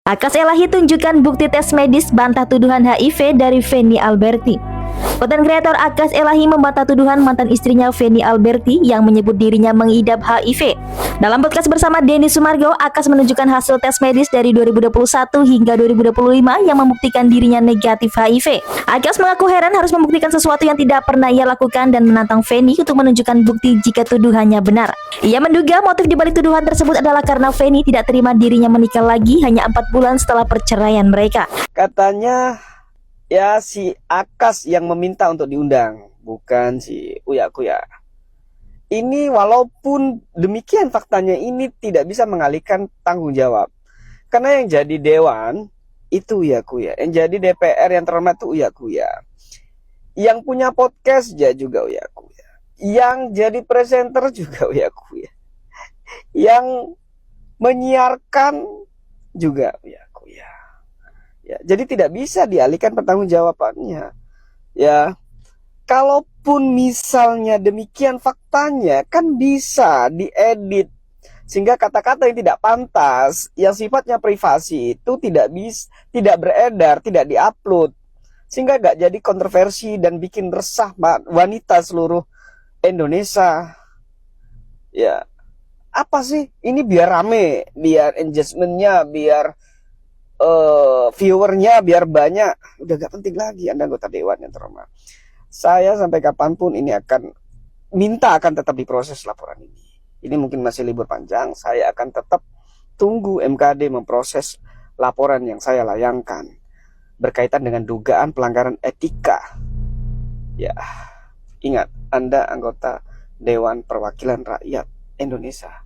Akas Elahi tunjukkan bukti tes medis bantah tuduhan HIV dari Feni Alberti. Konten kreator Akas Elahi membantah tuduhan mantan istrinya Feni Alberti yang menyebut dirinya mengidap HIV. Dalam podcast bersama Denny Sumargo, Akas menunjukkan hasil tes medis dari 2021 hingga 2025 yang membuktikan dirinya negatif HIV. Akas mengaku heran harus membuktikan sesuatu yang tidak pernah ia lakukan dan menantang Feni untuk menunjukkan bukti jika tuduhannya benar. Ia menduga motif dibalik tuduhan tersebut adalah karena Feni tidak terima dirinya menikah lagi hanya 4 bulan setelah perceraian mereka. Katanya ya si Akas yang meminta untuk diundang, bukan si Uya Kuya. Ini walaupun demikian faktanya ini tidak bisa mengalihkan tanggung jawab. Karena yang jadi dewan itu Uya Kuya, yang jadi DPR yang terhormat itu Uya Kuya. Yang punya podcast ya juga Uya Kuya. Yang jadi presenter juga Uya Kuya. Yang menyiarkan juga Uya Kuya. Ya, jadi tidak bisa dialihkan pertanggungjawabannya. Ya, kalaupun misalnya demikian faktanya, kan bisa diedit sehingga kata-kata yang tidak pantas, yang sifatnya privasi itu tidak beredar, tidak diupload, sehingga gak jadi kontroversi dan bikin resah wanita seluruh Indonesia. Ya, apa sih? Ini biar rame, biar engagementnya, biar viewernya biar banyak. Udah gak penting lagi Anda anggota dewan yang terhormat. Saya sampai kapanpun ini akan tetap diproses laporan ini. Ini mungkin masih libur panjang. Saya akan tetap tunggu MKD memproses laporan yang saya layangkan berkaitan dengan dugaan pelanggaran etika. Ya, ingat Anda anggota Dewan Perwakilan Rakyat Indonesia.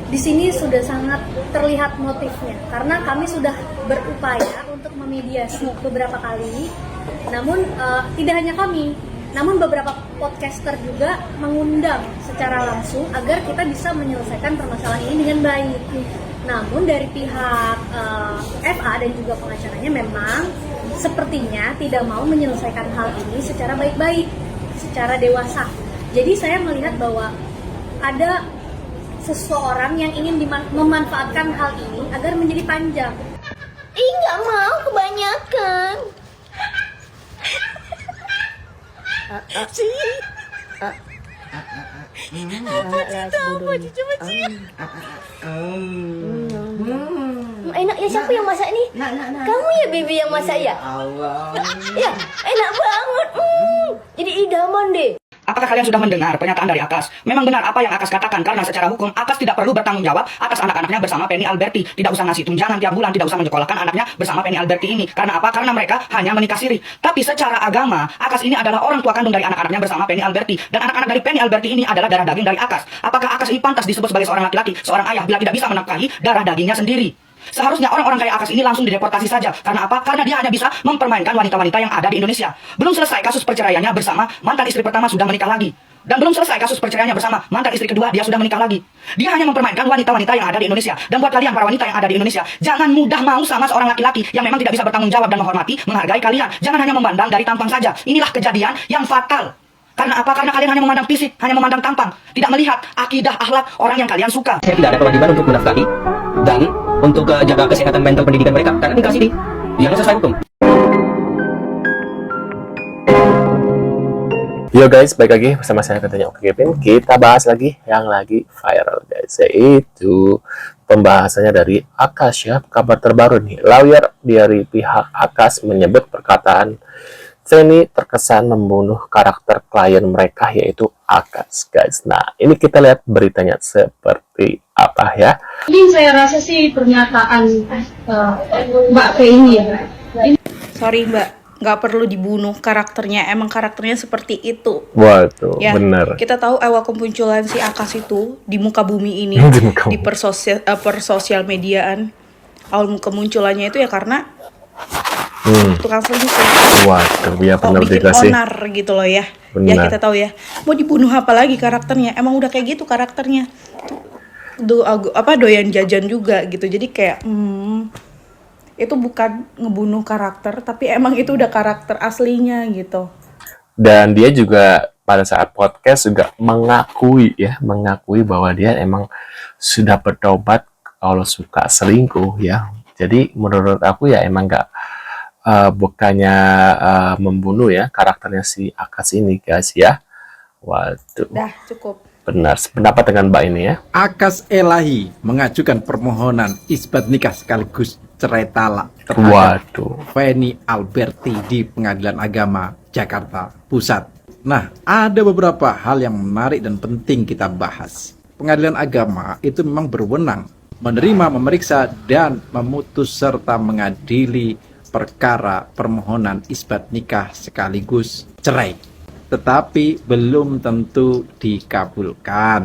Di sini sudah sangat terlihat motifnya karena kami sudah berupaya untuk memediasi beberapa kali. Namun tidak hanya kami, namun beberapa podcaster juga mengundang secara langsung agar kita bisa menyelesaikan permasalahan ini dengan baik. Namun dari pihak FA dan juga pengacaranya memang sepertinya tidak mau menyelesaikan hal ini secara baik-baik, secara dewasa. Jadi saya melihat bahwa ada seseorang yang ingin memanfaatkan hal ini agar menjadi panjang. Nggak mau, kebanyakan. Enak ya, siapa yang masak nih? Kamu ya, Bibi yang masak ya? Ya, enak banget. Jadi idaman deh. Apakah kalian sudah mendengar pernyataan dari Akas? Memang benar apa yang Akas katakan, karena secara hukum Akas tidak perlu bertanggung jawab atas anak-anaknya bersama Feni Alberti. Tidak usah ngasih tunjangan tiap bulan, tidak usah menyekolahkan anaknya bersama Feni Alberti ini. Karena apa? Karena mereka hanya menikah siri. Tapi secara agama, Akas ini adalah orang tua kandung dari anak-anaknya bersama Feni Alberti. Dan anak-anak dari Feni Alberti ini adalah darah daging dari Akas. Apakah Akas ini pantas disebut sebagai seorang laki-laki, seorang ayah, bila tidak bisa menafkahi darah dagingnya sendiri? Seharusnya orang-orang kayak Akas ini langsung dideportasi saja. Karena apa? Karena dia hanya bisa mempermainkan wanita-wanita yang ada di Indonesia. Belum selesai kasus perceraiannya bersama mantan istri pertama sudah menikah lagi. Dan belum selesai kasus perceraiannya bersama mantan istri kedua, dia sudah menikah lagi. Dia hanya mempermainkan wanita-wanita yang ada di Indonesia. Dan buat kalian para wanita yang ada di Indonesia, jangan mudah mau sama seorang laki-laki yang memang tidak bisa bertanggung jawab dan menghormati, menghargai kalian. Jangan hanya memandang dari tampang saja. Inilah kejadian yang fatal. Karena apa? Karena kalian hanya memandang fisik, hanya memandang tampang, tidak melihat akidah, akhlak orang yang kalian suka. Saya tidak ada kewajiban untuk menafkahi dan untuk jaga kesehatan mental pendidikan mereka karena nikah siri yang sesuai hukum. Yo guys, balik lagi bersama saya katanya Oke Kevin. Kita bahas lagi yang lagi viral guys, yaitu pembahasannya dari Akas ya. Kabar terbaru nih, lawyer dari pihak Akas menyebut perkataan Feni terkesan membunuh karakter klien mereka yaitu Akas guys. Nah, ini kita lihat beritanya seperti apa ya. Ini saya rasa sih pernyataan Mbak P ini ya. Sorry Mbak, nggak perlu dibunuh karakternya, emang karakternya seperti itu. Wah itu ya, bener. Kita tahu awal kemunculan si Akas itu di muka bumi ini, di persosial mediaan. Awal kemunculannya itu ya karena tukang selingkuh. Waduh, ya benar bikin juga sih. onar gitu loh ya. Benar. Ya kita tahu ya. Mau dibunuh apa lagi karakternya? Emang udah kayak gitu karakternya. Doyan jajan juga gitu. Jadi kayak itu bukan ngebunuh karakter, tapi emang itu udah karakter aslinya gitu. Dan dia juga pada saat podcast juga mengakui bahwa dia emang sudah bertobat kalau suka selingkuh ya. Jadi menurut aku ya emang nggak bukannya membunuh ya karakternya si Akas ini guys ya. Waduh. Dah, cukup. Benar, sependapat dengan Mbak ini ya. Akas Elahi mengajukan permohonan isbat nikah sekaligus cerai talak Waduh. Feni Alberti di Pengadilan Agama Jakarta Pusat. Nah, ada beberapa hal yang menarik dan penting kita bahas. Pengadilan Agama itu memang berwenang menerima, memeriksa, dan memutus serta mengadili perkara permohonan isbat nikah sekaligus cerai. Tetapi belum tentu dikabulkan.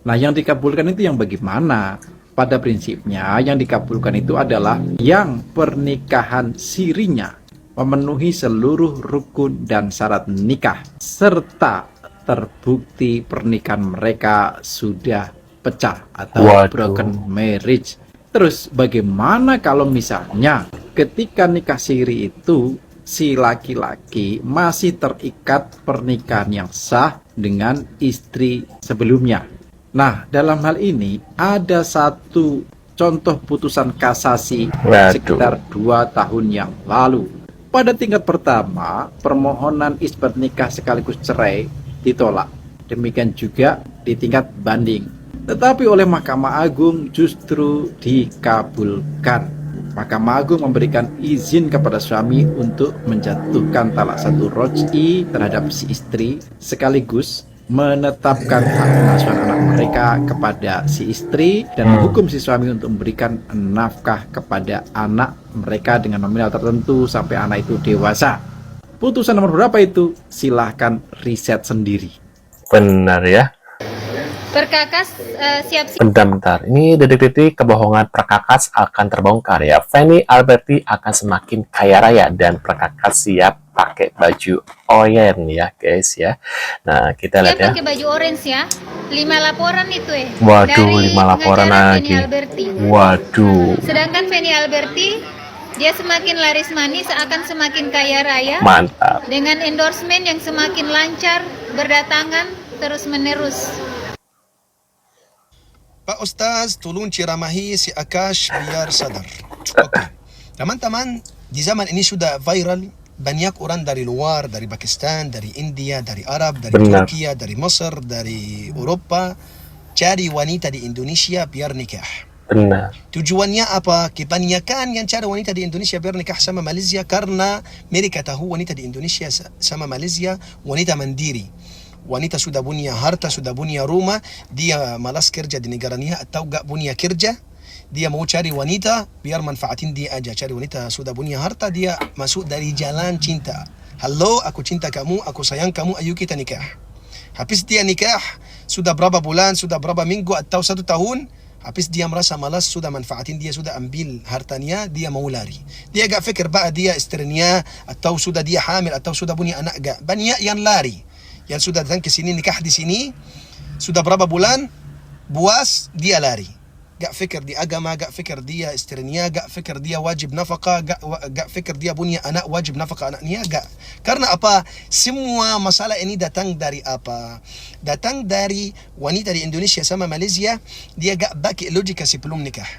Nah, yang dikabulkan itu yang bagaimana? Pada prinsipnya yang dikabulkan itu adalah yang pernikahan sirinya memenuhi seluruh rukun dan syarat nikah serta terbukti pernikahan mereka sudah pecah atau broken marriage. Terus bagaimana kalau misalnya ketika nikah siri itu si laki-laki masih terikat pernikahan yang sah dengan istri sebelumnya? Nah, dalam hal ini ada satu contoh putusan kasasi sekitar 2 tahun yang lalu. Pada tingkat pertama, permohonan isbat nikah sekaligus cerai ditolak. Demikian juga di tingkat banding. Tetapi oleh Mahkamah Agung justru dikabulkan. Mahkamah Agung memberikan izin kepada suami untuk menjatuhkan talak 1 roj'i terhadap si istri sekaligus menetapkan hak pengasuhan anak mereka kepada si istri dan menghukum si suami untuk memberikan nafkah kepada anak mereka dengan nominal tertentu sampai anak itu dewasa. Putusan nomor berapa itu? Silahkan riset sendiri. Benar ya. Perkakas siap-siap. Bentar. Ini detik-detik kebohongan Perkakas akan terbongkar ya. Feni Alberti akan semakin kaya raya dan Perkakas siap pakai baju oranye ya guys ya. Nah, kita lihat ya. Pakai baju orange ya. 5 laporan itu Waduh, 5 laporan lagi. Waduh. Sedangkan Feni Alberti dia semakin laris manis akan semakin kaya raya. Mantap. Dengan endorsement yang semakin lancar berdatangan terus-menerus. Pak Ustaz, tolong ceramahi si Akash biar sadar. Oke. Teman-teman, di zaman ini sudah viral. Banyak orang dari luar, dari Pakistan, dari India, dari Arab, dari Turki, dari Mesir, dari Eropa cari wanita di Indonesia biar nikah. Benar. Tujuannya apa? Kebanyakan yang cari wanita di Indonesia biar nikah sama Malaysia karena mereka tahu wanita di Indonesia sama Malaysia wanita mandiri. Wanita sudah punya harta, sudah punya rumah, dia malas kerja di negaranya atau gak punya kerja, dia mau cari wanita biar manfaatin dia aja. Cari wanita sudah punya harta, dia masuk dari jalan cinta. Halo, aku cinta kamu, aku sayang kamu, ayo kita nikah. Habis dia nikah, sudah berapa bulan, sudah berapa minggu atau 1 tahun, habis dia merasa malas, sudah manfaatin dia, sudah ambil hartanya, dia mau lari. Dia gak fikir bak dia istrinya atau sudah dia hamil atau sudah punya anak, gak. Banyak yang lari. Yang sudah datang ke sini, nikah di sini, sudah berapa bulan, buas, dia lari. Gak fikir di agama, gak fikir dia istrinya, gak fikir dia wajib nafkah, gak fikir dia punya anak wajib nafkah anaknya, gak. Karena apa? Semua masalah ini datang dari apa? Datang dari wanita di Indonesia sama Malaysia, dia gak pakai logika sebelum nikah.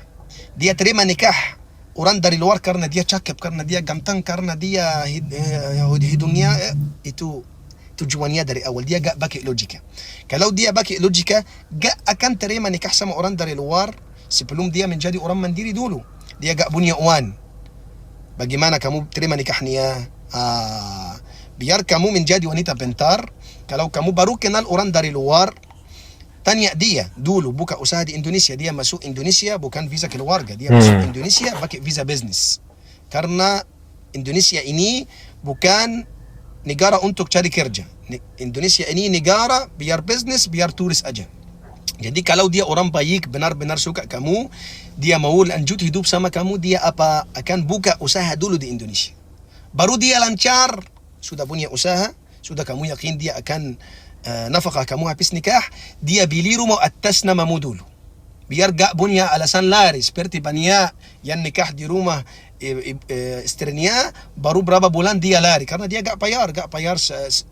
Dia terima nikah orang dari luar karena dia cakep, karena dia ganteng, karena dia hidungnya itu tujuannya dari awal. Dia gak pakai logika. Kalau dia pakai logika, gak akan terima nikah sama orang dari luar sebelum dia menjadi orang mandiri dulu. Dia gak punya uang. Bagaimana kamu terima nikahnya? Biar kamu menjadi wanita pintar. Kalau kamu baru kenal orang dari luar, tanya dia dulu, buka usaha di Indonesia. Dia masuk Indonesia bukan visa keluarga. Dia masuk Indonesia pakai visa bisnis. Karena Indonesia ini bukan negara untuk cari kerja. Indonesia ini negara biar bisnis, biar turis aja. Jadi kalau dia orang baik, benar-benar suka kamu, dia mau lanjut hidup sama kamu, dia apa? Akan buka usaha dulu di Indonesia. Baru dia lancar, sudah punya usaha, sudah kamu yakin dia akan nafkah kamu habis nikah, dia beli rumah atas namamu dulu. Biar gak punya alasan lari seperti banyak yang nikah di rumah istrinya, baru berapa bulan dia lari karena dia gak bayar $1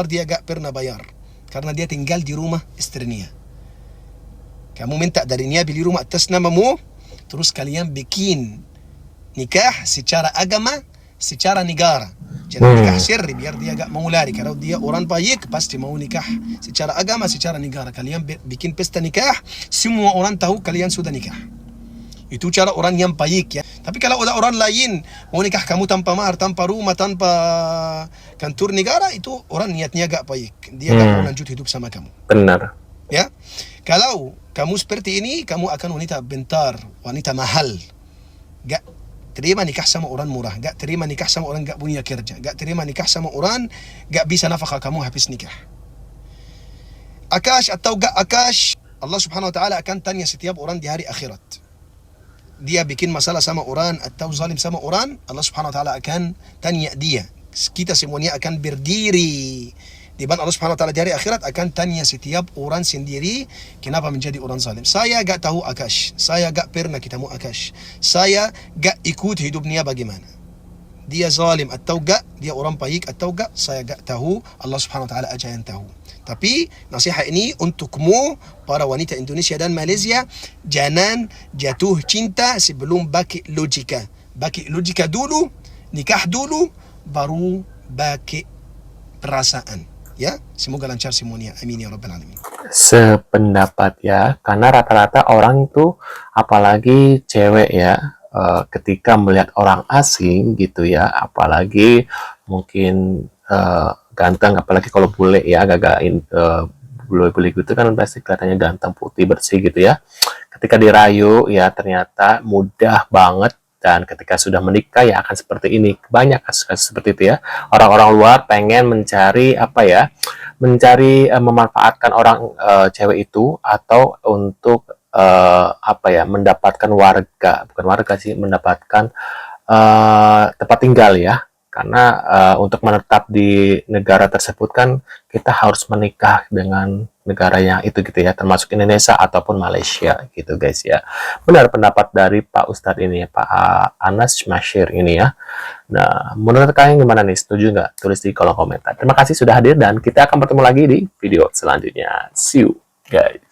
dia gak pernah bayar karena dia tinggal di rumah istrinya. Kamu minta dari dia beli rumah atas namamu, terus kalian bikin nikah secara agama, secara negara. Jangan nikah sirri biar dia gak mau lari. Kalau dia orang baik pasti mau nikah secara agama, secara negara. Kalian bikin pesta nikah, semua orang tahu kalian sudah nikah. Itu cara orang yang baik ya. Tapi kalau ada orang lain mau nikah kamu tanpa mahar, tanpa rumah, tanpa kantor negara, itu orang niatnya gak baik. Dia gak mau lanjut hidup sama kamu. Benar. Ya. Kalau kamu seperti ini, kamu akan wanita bentar, wanita mahal. Gak terima nikah sama orang murah, gak terima nikah sama orang gak punya kerja, gak terima nikah sama orang gak bisa nafkah kamu habis nikah. Akash atau gak akash, Allah subhanahu wa ta'ala akan tanya setiap orang di hari akhirat. Dia bikin masalah sama orang atau zalim sama orang, Allah subhanahu wa ta'ala akan tanya dia. Kita semuanya akan berdiri di depan Allah subhanahu wa ta'ala di hari akhirat, akan tanya setiap orang sendiri kenapa menjadi orang zalim. Saya gak tahu akash, saya gak pernah ketemu akash, saya gak ikut hidupnya bagaimana, dia zalim atau gak, dia orang baik atau gak, saya gak tahu. Allah subhanahu wa ta'ala aja yang tahu. Tapi nasihat ini untukmu para wanita Indonesia dan Malaysia, jangan jatuh cinta sebelum pakai logika. Pakai logika dulu, nikah dulu, baru pakai perasaan. Ya, semoga lancar semuanya. Amin ya rabbal alamin. Sependapat ya, karena rata-rata orang itu, apalagi cewek ya, ketika melihat orang asing gitu ya, apalagi mungkin ganteng, apalagi kalau bule ya, agak-agak bule-bule gitu kan pasti kelihatannya ganteng, putih, bersih gitu ya. Ketika dirayu ya ternyata mudah banget, dan ketika sudah menikah ya akan seperti ini. Banyak kasus-kasus seperti itu ya. Orang-orang luar pengen mencari apa ya, mencari memanfaatkan orang cewek itu, atau untuk apa ya, mendapatkan warga, bukan warga sih, mendapatkan tempat tinggal ya. Karena untuk menetap di negara tersebut kan kita harus menikah dengan negaranya itu gitu ya, termasuk Indonesia ataupun Malaysia gitu guys ya. Benar pendapat dari Pak Ustadz ini ya, Pak Anas Masyir ini ya. Nah, menurut kalian gimana nih? Setuju nggak? Tulis di kolom komentar. Terima kasih sudah hadir dan kita akan bertemu lagi di video selanjutnya. See you guys.